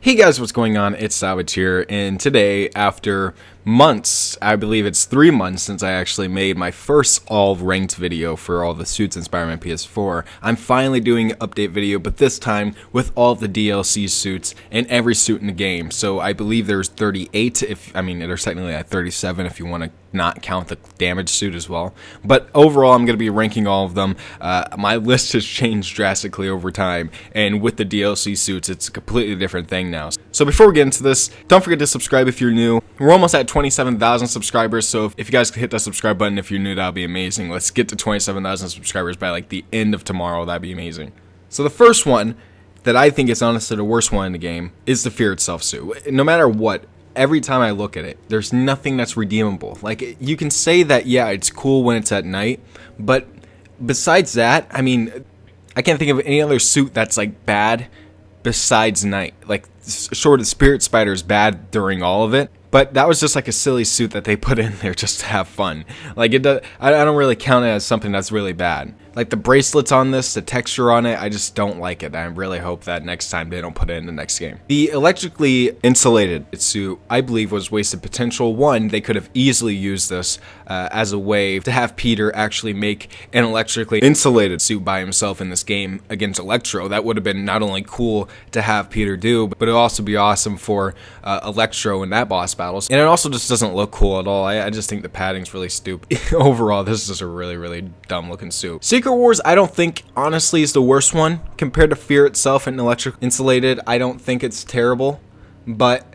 Hey guys, what's going on? It's Savage here, and today, after months, I believe it's 3 months since I actually made my first all-ranked video for all the suits in Spider-Man PS4, I'm finally doing an update video, but this time with all the DLC suits and every suit in the game. So I believe there's 38, there's technically at 37 if you want to not count the damage suit as well. But overall, I'm going to be ranking all of them. My list has changed drastically over time, and with the DLC suits, it's a completely different thing now. So before we get into this, don't forget to subscribe if you're new. We're almost at 27,000 subscribers, so if you guys could hit that subscribe button if you're new, that'd be amazing. Let's get to 27,000 subscribers by like the end of tomorrow. That'd be amazing. So the first one that I think is honestly the worst one in the game is the Fear Itself suit. No matter what, every time I look at it, there's nothing that's redeemable. Like, you can say that, yeah, it's cool when it's at night, but besides that, I mean, I can't think of any other suit that's like bad besides night. Like, short of Spirit Spider is bad during all of it, but that was just like a silly suit that they put in there just to have fun. Like, I don't really count it as something that's really bad. Like, the bracelets on this, the texture on it, I just don't like it. I really hope that next time they don't put it in the next game. The electrically insulated suit, I believe, was wasted potential. One, they could have easily used this as a way to have Peter actually make an electrically insulated suit by himself in this game against Electro. That would have been not only cool to have Peter do, but it would also be awesome for Electro in that boss battles. And it also just doesn't look cool at all. I just think the padding's really stupid. Overall, this is just a really, really dumb looking suit. Secret Wars, I don't think, honestly, is the worst one. Compared to Fear Itself and Electric Insulated, I don't think it's terrible. But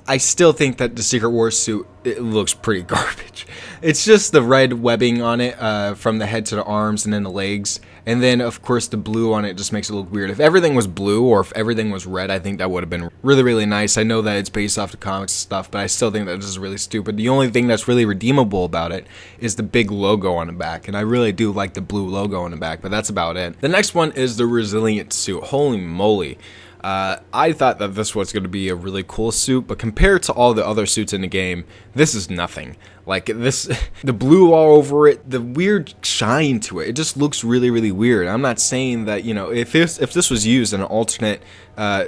I still think that the Secret Wars suit, it looks pretty garbage. It's just the red webbing on it from the head to the arms and then the legs. And then, of course, the blue on it just makes it look weird. If everything was blue or if everything was red, I think that would have been really, really nice. I know that it's based off the comics and stuff, but I still think that this is really stupid. The only thing that's really redeemable about it is the big logo on the back. And I really do like the blue logo on the back, but that's about it. The next one is the Resilient suit. Holy moly. I thought that this was going to be a really cool suit, but compared to all the other suits in the game, this is nothing. Like, this, the blue all over it, the weird shine to it, it just looks really, really weird. I'm not saying that, you know, if this was used in an alternate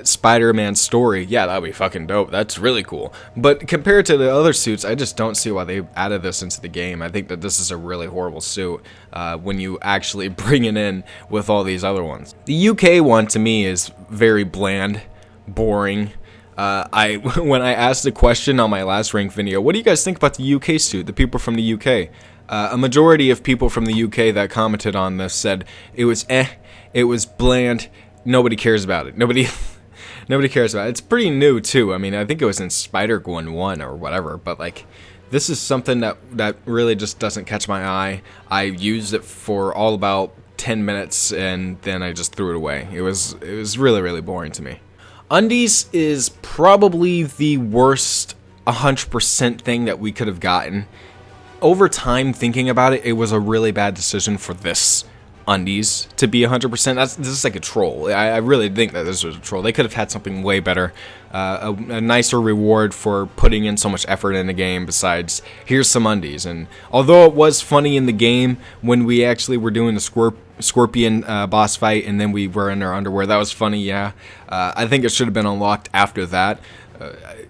Spider-Man story, yeah, that'd be fucking dope. That's really cool. But compared to the other suits, I just don't see why they added this into the game. I think that this is a really horrible suit when you actually bring it in with all these other ones. The UK one, to me, is very bland, boring. When I asked the question on my last rank video, what do you guys think about the UK suit, the people from the UK? A majority of people from the UK that commented on this said it was it was bland, nobody cares about it. Nobody cares about it. It's pretty new too. I mean, I think it was in Spider-Gwen 1 or whatever, but like, this is something that really just doesn't catch my eye. I used it for all about 10 minutes and then I just threw it away. It was really, really boring to me. Undies is probably the worst 100% thing that we could have gotten. Over time, thinking about it, it was a really bad decision for this Undies to be 100%. This is like a troll. I really think that this was a troll. They could have had something way better, a nicer reward for putting in so much effort in the game besides, here's some Undies. And although it was funny in the game when we actually were doing the Scorpion boss fight and then we were in our underwear, that was funny, yeah. I think it should have been unlocked after that.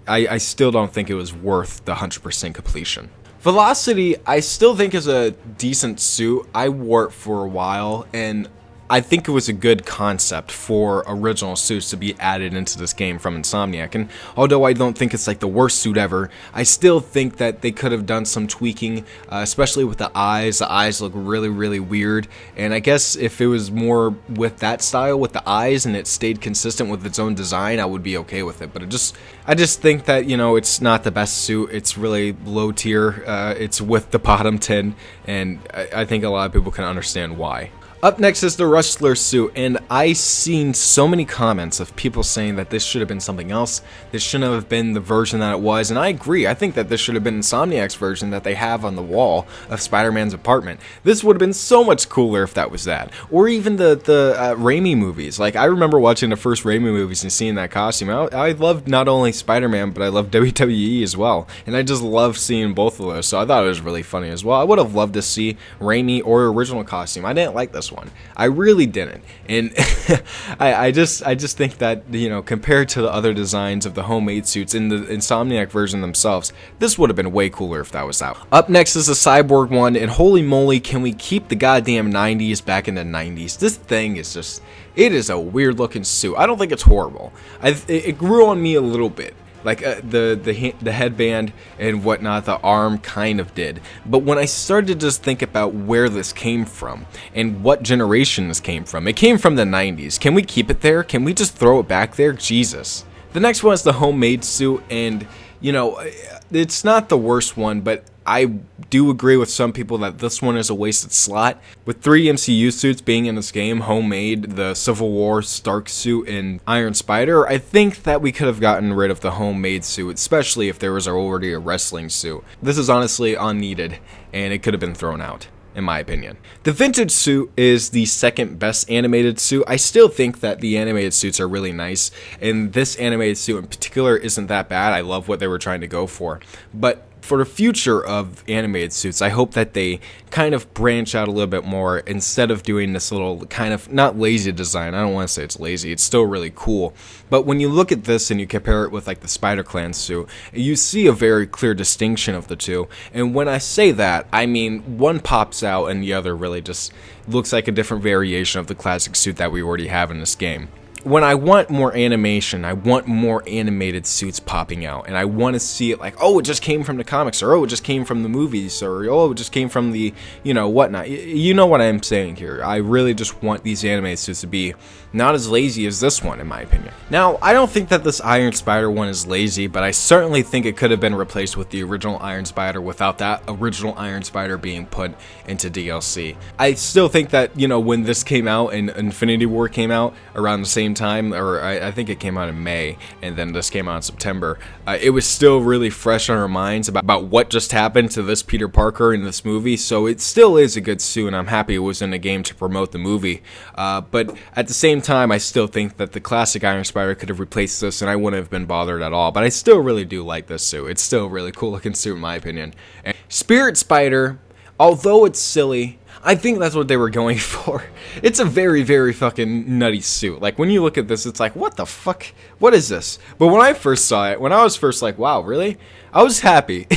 I still don't think it was worth the 100% completion. Velocity, I still think is a decent suit. I wore it for a while, and I think it was a good concept for original suits to be added into this game from Insomniac. And although I don't think it's like the worst suit ever, I still think that they could have done some tweaking, especially with the eyes. The eyes look really, really weird. And I guess if it was more with that style, with the eyes, and it stayed consistent with its own design, I would be okay with it. But I just think that, you know, it's not the best suit. It's really low tier. It's with the bottom 10, and I think a lot of people can understand why. Up next is the Rustlers suit, and I've seen so many comments of people saying that this should have been something else. This shouldn't have been the version that it was, and I agree. I think that this should have been Insomniac's version that they have on the wall of Spider-Man's apartment. This would have been so much cooler if that was that. Or even the Raimi movies. Like, I remember watching the first Raimi movies and seeing that costume. I loved not only Spider-Man, but I loved WWE as well. And I just loved seeing both of those, so I thought it was really funny as well. I would have loved to see Raimi or original costume. I didn't like the this one. I really didn't. And I just think that, you know, compared to the other designs of the homemade suits in the Insomniac version themselves, this would have been way cooler if that was out. Up next is the Cyborg one, and holy moly, can we keep the goddamn 90s back in the 90s? This thing is just, it is a weird looking suit. I don't think it's horrible. It grew on me a little bit. Like the headband and whatnot, the arm kind of did. But when I started to just think about where this came from and what generation this came from, it came from the 90s. Can we keep it there? Can we just throw it back there? Jesus. The next one is the homemade suit, and you know, it's not the worst one, but I do agree with some people that this one is a wasted slot. With 3 MCU suits being in this game, homemade, the Civil War Stark suit, and Iron Spider, I think that we could have gotten rid of the homemade suit, especially if there was already a wrestling suit. This is honestly unneeded, and it could have been thrown out, in my opinion. The vintage suit is the second best animated suit. I still think that the animated suits are really nice, and this animated suit in particular isn't that bad. I love what they were trying to go for. But for the future of animated suits, I hope that they kind of branch out a little bit more instead of doing this little kind of, not lazy design. I don't want to say it's lazy. It's still really cool. But when you look at this and you compare it with like the Spider-Clan suit, you see a very clear distinction of the two. And when I say that, I mean one pops out and the other really just looks like a different variation of the classic suit that we already have in this game. When I want more animation, I want more animated suits popping out, and I want to see it like, oh, it just came from the comics, or oh, it just came from the movies, or oh, it just came from the, you know, whatnot. You know what I'm saying here. I really just want these animated suits to be not as lazy as this one, in my opinion. Now, I don't think that this Iron Spider one is lazy, but I certainly think it could have been replaced with the original Iron Spider without that original Iron Spider being put into DLC. I still think that, you know, when this came out and Infinity War came out around the same time, or I think it came out in May, and then this came out in September, it was still really fresh on our minds about what just happened to this Peter Parker in this movie, so it still is a good suit, and I'm happy it was in the game to promote the movie, but at the same time, I still think that the classic Iron Spider could have replaced this, and I wouldn't have been bothered at all, but I still really do like this suit. It's still a really cool looking suit in my opinion. And Spirit Spider, although it's silly, I think that's what they were going for. It's a very, very fucking nutty suit. Like, when you look at this, it's like, what the fuck? What is this? But when I first saw it, when I was first like, wow, really? I was happy.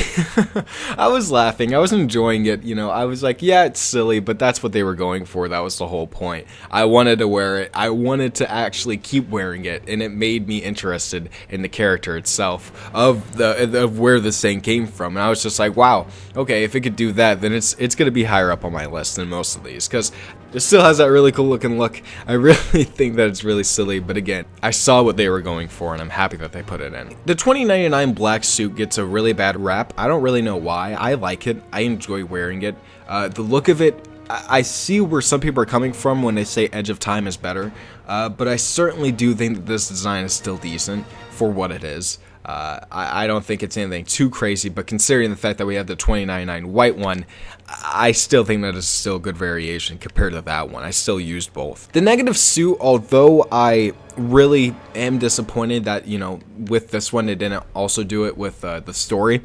I was laughing. I was enjoying it. You know, I was like, yeah, it's silly, but that's what they were going for. That was the whole point. I wanted to wear it. I wanted to actually keep wearing it, and it made me interested in the character itself of where this thing came from. And I was just like, wow, okay, if it could do that, then it's going to be higher up on my list than most of these, because it still has that really cool looking look. I really think that it's really silly, but again, I saw what they were going for, and I'm happy that they put it in. The 2099 black suit gets a really bad rap. I don't really know why. I like it. I enjoy wearing it. The look of it, I see where some people are coming from when they say Edge of Time is better, but I certainly do think that this design is still decent for what it is. I don't think it's anything too crazy, but considering the fact that we have the 2099 white one, I still think that is still a good variation compared to that one. I still used both. The negative suit, although I really am disappointed that, you know, with this one, it didn't also do it with the story.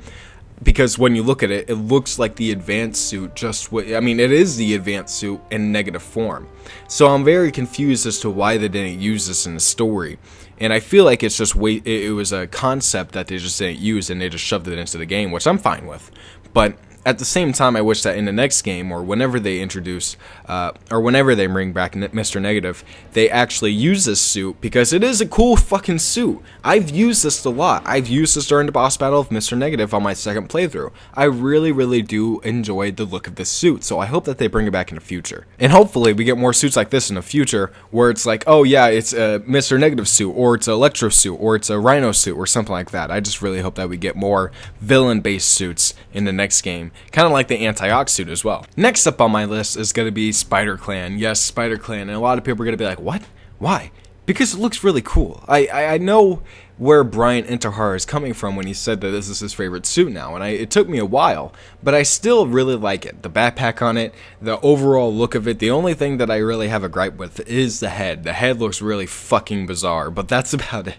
Because when you look at it, it looks like the advanced suit it is the advanced suit in negative form. So I'm very confused as to why they didn't use this in the story. And I feel like it's just it was a concept that they just didn't use and they just shoved it into the game, which I'm fine with. But at the same time, I wish that in the next game, or whenever they introduce, or whenever they bring back Mr. Negative, they actually use this suit, because it is a cool fucking suit. I've used this a lot. I've used this during the boss battle of Mr. Negative on my second playthrough. I really, really do enjoy the look of this suit, so I hope that they bring it back in the future. And hopefully, we get more suits like this in the future, where it's like, oh yeah, it's a Mr. Negative suit, or it's an Electro suit, or it's a Rhino suit, or something like that. I just really hope that we get more villain-based suits in the next game. Kind of like the Antioxidant Suit as well. Next up on my list is going to be Spider-Clan. Yes, Spider-Clan. And a lot of people are going to be like, what? Why? Because it looks really cool. I know where Brian Intihar is coming from when he said that this is his favorite suit now. And it took me a while, but I still really like it. The backpack on it, the overall look of it. The only thing that I really have a gripe with is the head. The head looks really fucking bizarre, but that's about it.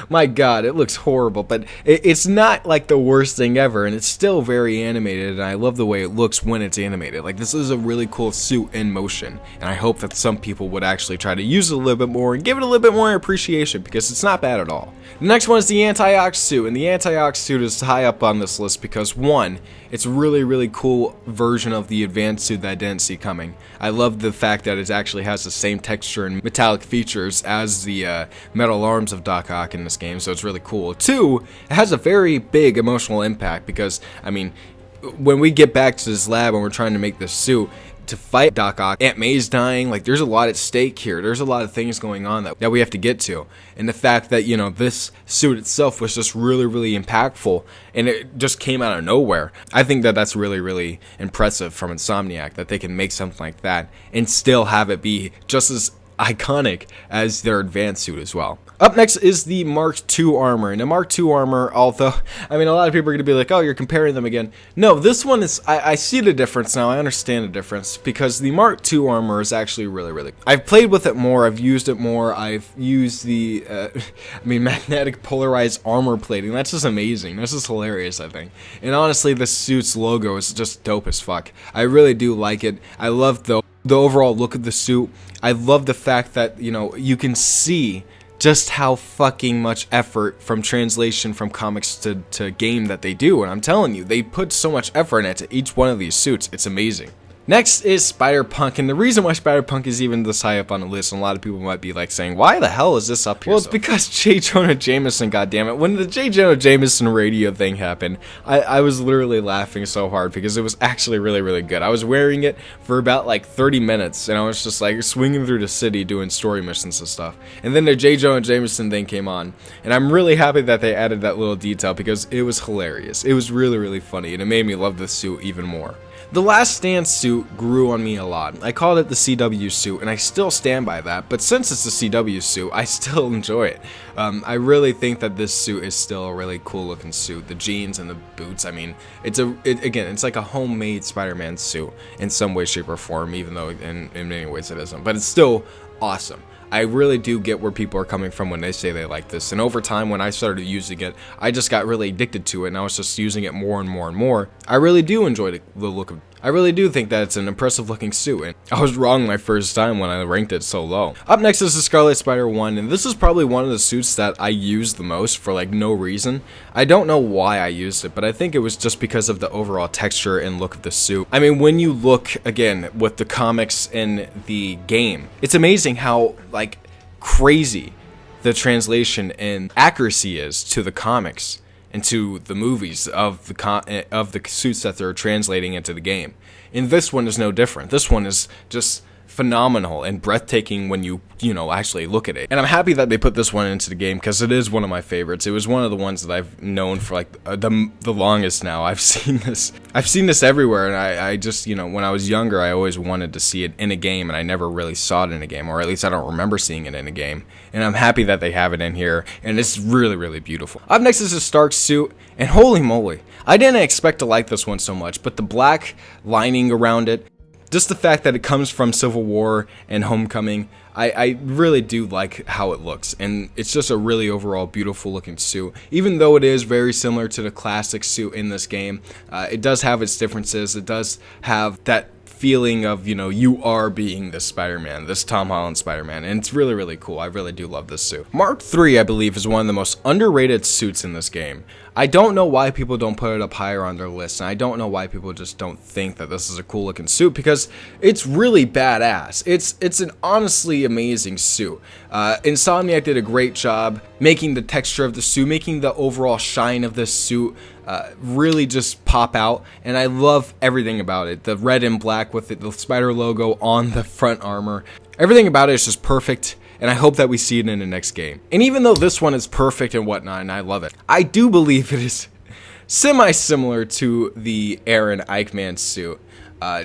My god, it looks horrible, but it's not like the worst thing ever, and it's still very animated, and I love the way it looks when it's animated. Like, this is a really cool suit in motion, and I hope that some people would actually try to use it a little bit more and give it a little bit more appreciation, because it's not bad at all. The next one is the Antioxidant Suit, and the Antioxidant Suit is high up on this list because, one, it's a really cool version of the advanced suit that I didn't see coming. I love the fact that it actually has the same texture and metallic features as the metal arms of Doc Ock in this game, so it's really cool. Two, it has a very big emotional impact because, I mean, when we get back to this lab and we're trying to make this suit to fight Doc Ock, Aunt May's dying, like, there's a lot at stake here. There's a lot of things going on that we have to get to. And the fact that, you know, this suit itself was just really impactful, and it just came out of nowhere. I think that that's really impressive from Insomniac, that they can make something like that and still have it be just as iconic as their advanced suit as well. Up next is the Mark II armor, and the Mark II armor, although, I mean, a lot of people are going to be like, oh, you're comparing them again. No, this one is, I see the difference now, I understand the difference, because the Mark II armor is actually really, I've played with it more, I've used it more, I've used the, magnetic polarized armor plating. That's just amazing, that's just hilarious, I think. And honestly, the suit's logo is just dope as fuck. I really do like it. I love the overall look of the suit. I love the fact that, you know, you can see just how fucking much effort from translation from comics to game that they do, and I'm telling you, they put so much effort into each one of these suits. It's amazing. Next is SpiderPunk, and the reason why SpiderPunk is even this high up on the list, and a lot of people might be like saying, why the hell is this up here? Well, it's because J. Jonah Jameson, goddammit. When the J. Jonah Jameson radio thing happened, I was literally laughing so hard because it was actually really good. I was wearing it for about like 30 minutes, and I was just like swinging through the city doing story missions and stuff. And then the J. Jonah Jameson thing came on, and I'm really happy that they added that little detail because it was hilarious. It was really funny, and it made me love this suit even more. The Last Stand suit grew on me a lot. I called it the CW suit, and I still stand by that, but since it's the CW suit, I still enjoy it. I really think that this suit is still a really cool looking suit. The jeans and the boots, I mean, again, it's like a homemade Spider-Man suit in some way, shape, or form, even though in many ways it isn't, but it's still awesome. I really do get where people are coming from when they say they like this, and over time when I started using it, I just got really addicted to it, and I was just using it more and more. I really do enjoy the look of it. I really do think that it's an impressive looking suit, and I was wrong my first time when I ranked it so low. Up next is the Scarlet Spider 1, and this is probably one of the suits that I used the most for like no reason. I don't know why I used it, but I think it was just because of the overall texture and look of the suit. I mean, when you look, again, with the comics and the game, it's amazing how, like, crazy the translation and accuracy is to the comics and to the movies of the suits that they're translating into the game. And this one is no different. This one is just phenomenal and breathtaking when you actually look at it. And I'm happy that they put this one into the game because it is one of my favorites. It was one of the ones that I've known for like the longest now. I've seen this everywhere, and I just, when I was younger, I always wanted to see it in a game, and I never really saw it in a game, or at least I don't remember seeing it in a game. And I'm happy that they have it in here, and it's really beautiful. Up next is the Stark suit, and holy moly, I didn't expect to like this one so much, but the black lining around it, just the fact that it comes from Civil War and Homecoming, I really do like how it looks, and it's just a really overall beautiful looking suit. Even though it is very similar to the classic suit in this game, it does have its differences. It does have that feeling of, you are being this Spider-Man, this Tom Holland Spider-Man, and it's really cool. I really do love this suit. Mark III, I believe, is one of the most underrated suits in this game. I don't know why people don't put it up higher on their list, and I don't know why people just don't think that this is a cool looking suit, because it's really badass. It's an honestly amazing suit. Insomniac did a great job making the texture of the suit, making the overall shine of this suit really just pop out, and I love everything about it. The red and black with the spider logo on the front armor. Everything about it is just perfect, and I hope that we see it in the next game. And even though this one is perfect and whatnot, and I love it, I do believe it is semi-similar to the Aaron Eichmann suit.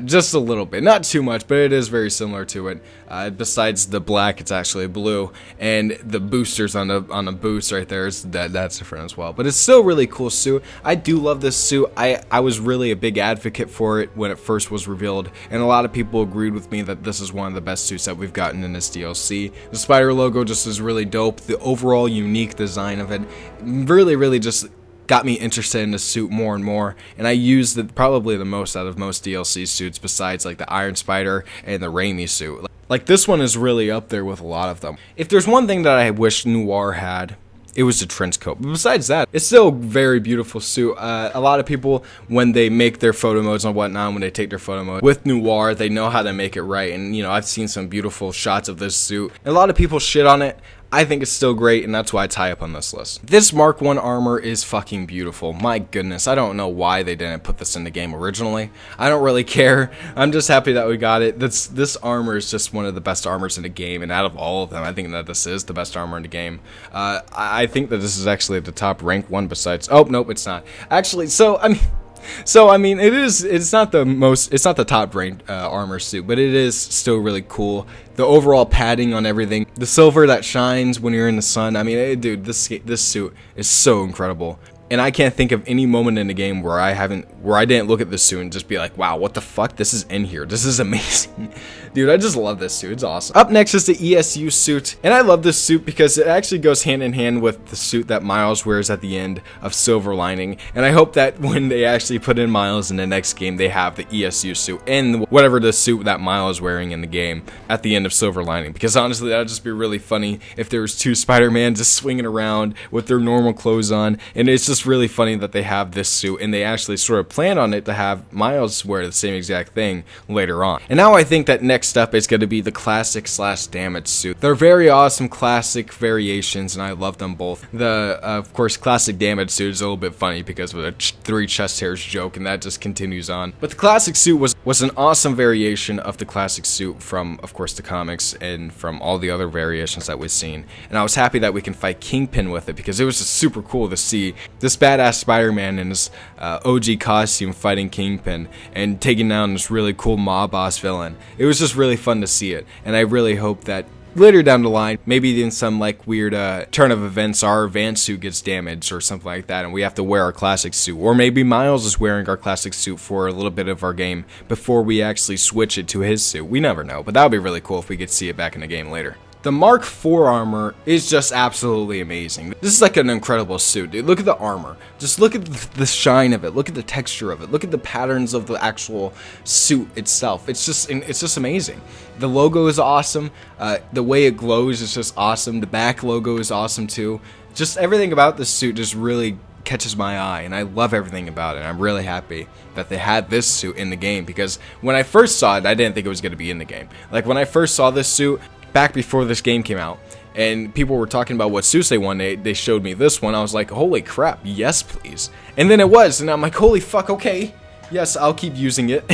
just a little bit, not too much, but it is very similar to it. Besides the black, it's actually blue, and the boosters on the boots right there that's different as well. But it's still a really cool suit. I do love this suit. I was really a big advocate for it when it first was revealed, and a lot of people agreed with me that this is one of the best suits that we've gotten in this DLC. The spider logo just is really dope. The overall unique design of it really just got me interested in the suit more and more, and I used it probably the most out of most DLC suits besides like the Iron Spider and the Raimi Suit. Like this one is really up there with a lot of them. If there's one thing that I wish Noir had, it was the trench coat. But besides that, it's still a very beautiful suit. A lot of people, when they make their photo modes and whatnot, when they take their photo mode with Noir, they know how to make it right. And, you know, I've seen some beautiful shots of this suit. A lot of people shit on it. I think it's still great, and that's why I tie up on this list. This Mark 1 armor is fucking beautiful. My goodness, I don't know why they didn't put this in the game originally. I don't really care. I'm just happy that we got it. This armor is just one of the best armors in the game, and out of all of them, I think that this is the best armor in the game. I think that this is actually the top ranked one besides... Oh, nope, it's not. Actually, I mean, it's not the top ranked armor suit, but it is still really cool. The overall padding on everything, the silver that shines when you're in the sun. I mean, dude, this suit is so incredible. And I can't think of any moment in the game where I didn't look at this suit and just be like, wow, what the fuck? This is in here. This is amazing. Dude, I just love this suit. It's awesome. Up next is the ESU suit. And I love this suit because it actually goes hand in hand with the suit that Miles wears at the end of Silver Lining. And I hope that when they actually put in Miles in the next game, they have the ESU suit and whatever the suit that Miles is wearing in the game at the end of Silver Lining. Because honestly, that would just be really funny if there was two Spider-Man just swinging around with their normal clothes on. And it's just really funny that they have this suit, and they actually sort of plan on it to have Miles wear the same exact thing later on. And now I think that next up is going to be the classic / damage suit. They're very awesome classic variations, and I love them both. The of course classic damage suit is a little bit funny because of the 3 chest hairs joke, and that just continues on. But the classic suit was an awesome variation of the classic suit from, of course, the comics and from all the other variations that we've seen. And I was happy that we can fight Kingpin with it because it was just super cool to see this badass Spider-Man in his OG costume fighting Kingpin and taking down this really cool mob boss villain. It was just really fun to see it, and I really hope that later down the line, maybe in some like weird turn of events, our van suit gets damaged or something like that, and we have to wear our classic suit. Or maybe Miles is wearing our classic suit for a little bit of our game before we actually switch it to his suit. We never know, but that would be really cool if we could see it back in the game later. The Mark IV armor is just absolutely amazing. This is like an incredible suit, dude. Look at the armor. Just look at the shine of it. Look at the texture of it. Look at the patterns of the actual suit itself. It's just amazing. The logo is awesome. The way it glows is just awesome. The back logo is awesome too. Just everything about this suit just really catches my eye, and I love everything about it. I'm really happy that they had this suit in the game because when I first saw it, I didn't think it was going to be in the game. Like when I first saw this suit, back before this game came out, and people were talking about what suits they wanted, they showed me this one. I was like, holy crap, yes please. And then it was, and I'm like, holy fuck, okay, yes, I'll keep using it.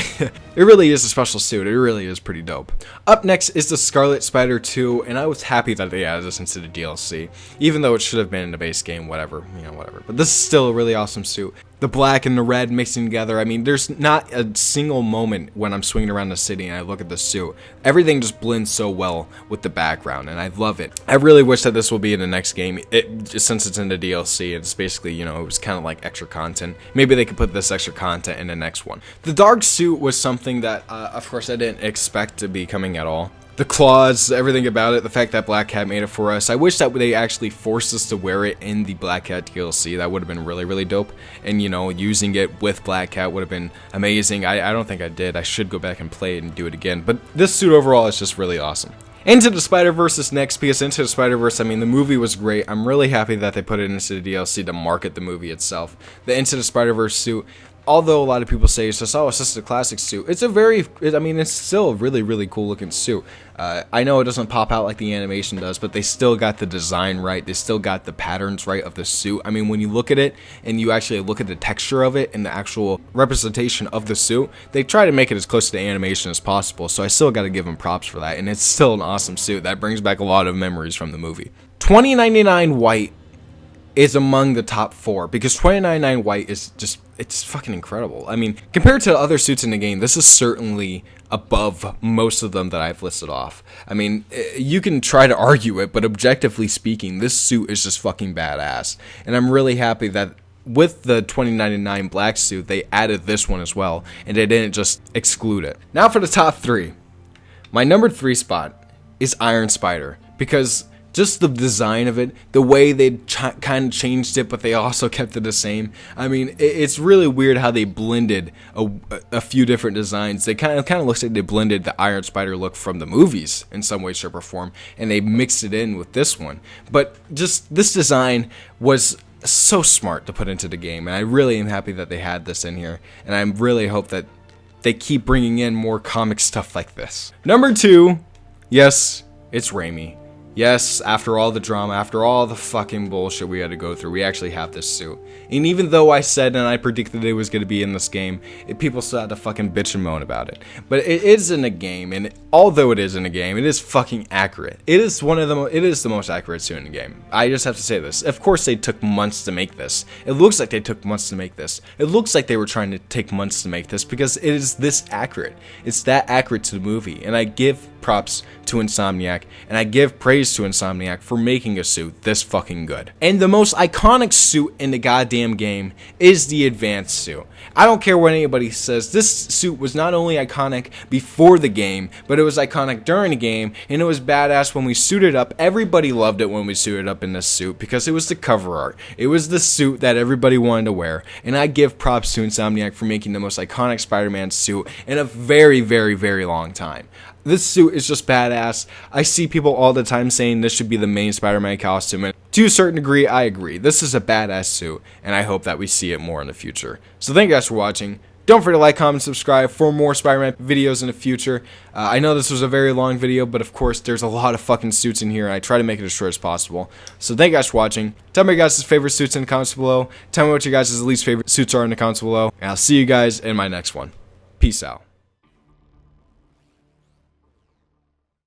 It really is a special suit. It really is pretty dope. Up next is the Scarlet Spider 2, and I was happy that they added this into the DLC, even though it should have been in the base game, whatever. But this is still a really awesome suit. The black and the red mixing together. I mean, there's not a single moment when I'm swinging around the city and I look at the suit. Everything just blends so well with the background, and I love it. I really wish that this will be in the next game. Since it's in the DLC, it's basically, you know, it was kind of like extra content. Maybe they could put this extra content in the next one. The dark suit was something that, of course, I didn't expect to be coming at all. The claws, everything about it, the fact that Black Cat made it for us. I wish that they actually forced us to wear it in the Black Cat DLC. That would have been really, really dope. And, you know, using it with Black Cat would have been amazing. I don't think I did. I should go back and play it and do it again. But this suit overall is just really awesome. Into the Spider-Verse is next, because Into the Spider-Verse, I mean, the movie was great. I'm really happy that they put it into the DLC to market the movie itself. The Into the Spider-Verse suit, although a lot of people say it's just a classic suit, it's still a really, really cool looking suit. I know it doesn't pop out like the animation does, but they still got the design right. They still got the patterns right of the suit. I mean, when you look at it and you actually look at the texture of it and the actual representation of the suit, they try to make it as close to the animation as possible. So I still got to give them props for that. And it's still an awesome suit that brings back a lot of memories from the movie. $20.99 white is among the top 4 because 2099 white is just, it's fucking incredible. I mean, compared to other suits in the game, this is certainly above most of them that I've listed off. I mean, you can try to argue it, but objectively speaking, this suit is just fucking badass. And I'm really happy that with the 2099 black suit, they added this one as well, and they didn't just exclude it. Now for the top 3. My number 3 spot is Iron Spider, because just the design of it, the way they kind of changed it, but they also kept it the same. I mean, it's really weird how they blended a few different designs. They kind of looks like they blended the Iron Spider look from the movies in some way, shape, or form, and they mixed it in with this one. But just this design was so smart to put into the game, and I really am happy that they had this in here, and I really hope that they keep bringing in more comic stuff like this. Number 2, yes, it's Raimi. Yes, after all the drama, after all the fucking bullshit we had to go through, we actually have this suit. And even though I said and I predicted it was going to be in this game, people still had to fucking bitch and moan about it. But it is in a game, and although it is in a game, it is fucking accurate. It is the most accurate suit in the game. I just have to say this. Of course they took months to make this. It looks like they took months to make this. It looks like they were trying to take months to make this because it is this accurate. It's that accurate to the movie, and I give props to Insomniac, and I give praise to Insomniac for making a suit this fucking good. And the most iconic suit in the goddamn game is the advanced suit. I don't care what anybody says, this suit was not only iconic before the game, but it was iconic during the game, and it was badass when we suited up. Everybody loved it when we suited up in this suit because it was the cover art. It was the suit that everybody wanted to wear, and I give props to Insomniac for making the most iconic Spider-Man suit in a very, very, very long time. This suit is just badass. I see people all the time saying this should be the main Spider-Man costume, and to a certain degree, I agree. This is a badass suit, and I hope that we see it more in the future. So thank you guys for watching. Don't forget to like, comment, subscribe for more Spider-Man videos in the future. I know this was a very long video, but of course, there's a lot of fucking suits in here, and I try to make it as short as possible. So thank you guys for watching. Tell me your guys' favorite suits in the comments below. Tell me what your guys' least favorite suits are in the comments below, and I'll see you guys in my next one. Peace out.